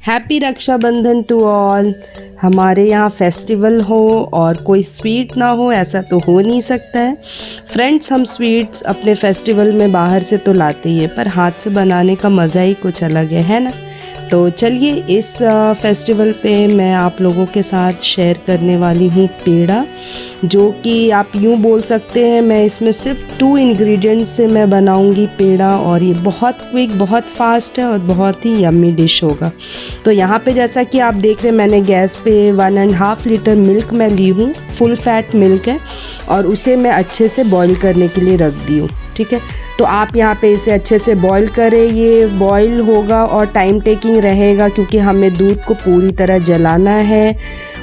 Happy Rakshabandhan to all. हमारे यहाँ festival हो और कोई स्वीट ना हो ऐसा तो हो नहीं सकता है। फ्रेंड्स, हम स्वीट्स अपने फेस्टिवल में बाहर से तो लाते ही है, पर हाथ से बनाने का मज़ा ही कुछ अलग है ना। तो चलिए इस फेस्टिवल पे मैं आप लोगों के साथ शेयर करने वाली हूँ पेड़ा, जो कि आप यूँ बोल सकते हैं मैं इसमें सिर्फ 2 इंग्रेडिएंट्स से मैं बनाऊँगी पेड़ा, और ये बहुत क्विक, बहुत फास्ट है और बहुत ही यम्मी डिश होगा। तो यहाँ पे जैसा कि आप देख रहे हैं, मैंने गैस पे 1.5 लीटर मिल्क मैं ली हूँ, फुल फैट मिल्क है, और उसे मैं अच्छे से बॉईल करने के लिए रख दी हूँ। ठीक है, तो आप यहाँ पे इसे अच्छे से बॉईल करें। ये बॉईल होगा और टाइम टेकिंग रहेगा, क्योंकि हमें दूध को पूरी तरह जलाना है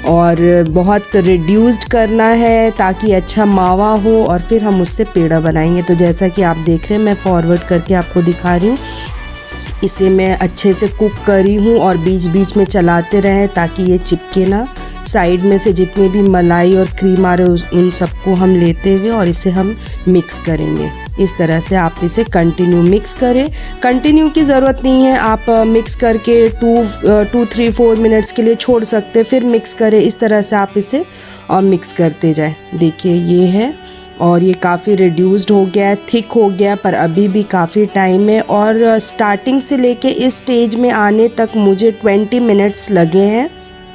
और बहुत रिड्यूस्ड करना है ताकि अच्छा मावा हो, और फिर हम उससे पेड़ा बनाएंगे। तो जैसा कि आप देख रहे हैं, मैं फॉरवर्ड करके आपको दिखा रही हूँ। इसे मैं अच्छे से कुक करी हूँ और बीच बीच में चलाते रहें ताकि ये चिपके ना। साइड में से जितनी भी मलाई और क्रीम आ रहे उन सबको हम लेते हुए और इसे हम मिक्स करेंगे। इस तरह से आप इसे कंटिन्यू मिक्स करें। कंटिन्यू की ज़रूरत नहीं है, आप मिक्स करके 2-3-4 मिनट्स के लिए छोड़ सकते हैं, फिर मिक्स करें। इस तरह से आप इसे और मिक्स करते जाएं। देखिए ये है, और ये काफ़ी रिड्यूस्ड हो गया है, थिक हो गया, पर अभी भी काफ़ी टाइम है। और स्टार्टिंग से लेके इस स्टेज में आने तक मुझे 20 मिनट्स लगे हैं।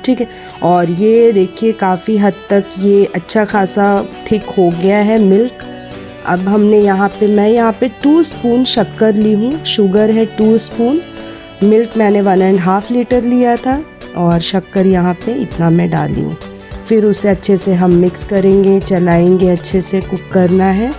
ठीक है, और ये देखिए काफ़ी हद तक ये अच्छा खासा थिक हो गया है मिल्क। अब हमने मैं यहाँ पे 2 स्पून शक्कर ली हूँ, शुगर है 2 स्पून, मिल्क मैंने 1.5 लीटर लिया था, और शक्कर यहाँ पे इतना मैं डाली हूँ। फिर उसे अच्छे से हम मिक्स करेंगे, चलाएंगे, अच्छे से कुक करना है।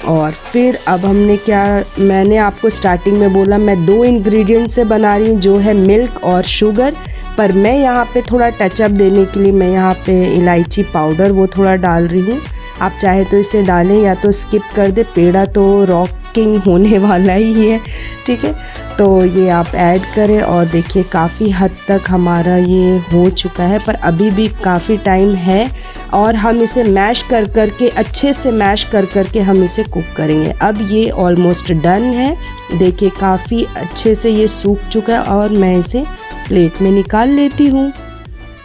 और फिर अब मैंने आपको स्टार्टिंग में बोला मैं 2 इंग्रेडिएंट से बना रही हूँ, जो है मिल्क और शुगर, पर मैं यहाँ पे थोड़ा टचअप देने के लिए मैं यहाँ पे इलायची पाउडर वो थोड़ा डाल रही हूँ। आप चाहे तो इसे डालें या तो स्किप कर दे, पेड़ा तो रॉकिंग होने वाला ही है। ठीक है, तो ये आप ऐड करें, और देखिए काफ़ी हद तक हमारा ये हो चुका है, पर अभी भी काफ़ी टाइम है, और हम इसे मैश कर करके अच्छे से मैश कर करके हम इसे कुक करेंगे। अब ये ऑलमोस्ट डन है, देखिए काफ़ी अच्छे से ये सूख चुका है, और मैं इसे प्लेट में निकाल लेती हूँ।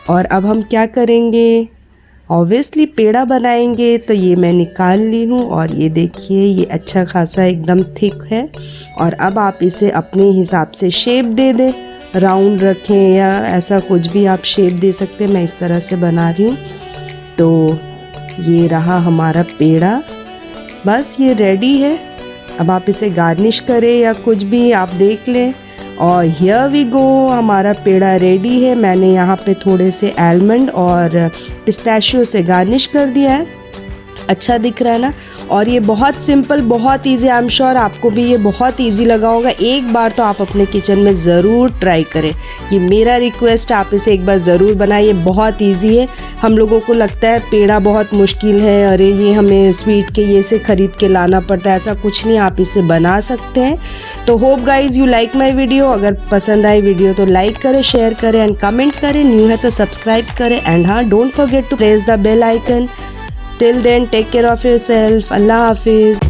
और अब हम क्या करेंगे, ऑब्वियसली पेड़ा बनाएंगे। तो ये मैं निकाल ली हूँ, और ये देखिए ये अच्छा खासा एकदम थिक है। और अब आप इसे अपने हिसाब से शेप दे दें, राउंड रखें या ऐसा कुछ भी आप शेप दे सकते हैं। मैं इस तरह से बना रही हूँ। तो ये रहा हमारा पेड़ा, बस ये रेडी है। अब आप इसे गार्निश करें या कुछ भी आप देख लें। और हियर वी गो, हमारा पेड़ा रेडी है। मैंने यहाँ पे थोड़े से आलमंड और पिस्ताशियो से गार्निश कर दिया है। अच्छा दिख रहा है ना। और ये बहुत सिंपल, बहुत इजी। आई एम श्योर आपको भी ये बहुत इजी लगा होगा। एक बार तो आप अपने किचन में ज़रूर ट्राई करें, ये मेरा रिक्वेस्ट, आप इसे एक बार ज़रूर बनाएं। ये बहुत इजी है। हम लोगों को लगता है पेड़ा बहुत मुश्किल है, अरे ये हमें स्वीट के ये से ख़रीद के लाना पड़ता है, ऐसा कुछ नहीं, आप इसे बना सकते हैं। तो hope guys you like my video. अगर पसंद आई वीडियो तो लाइक करें, शेयर करें एंड कमेंट करें। न्यू है तो सब्सक्राइब करें, एंड हाँ, don't forget to press the bell icon. Till then, take care of yourself. Allah Hafiz.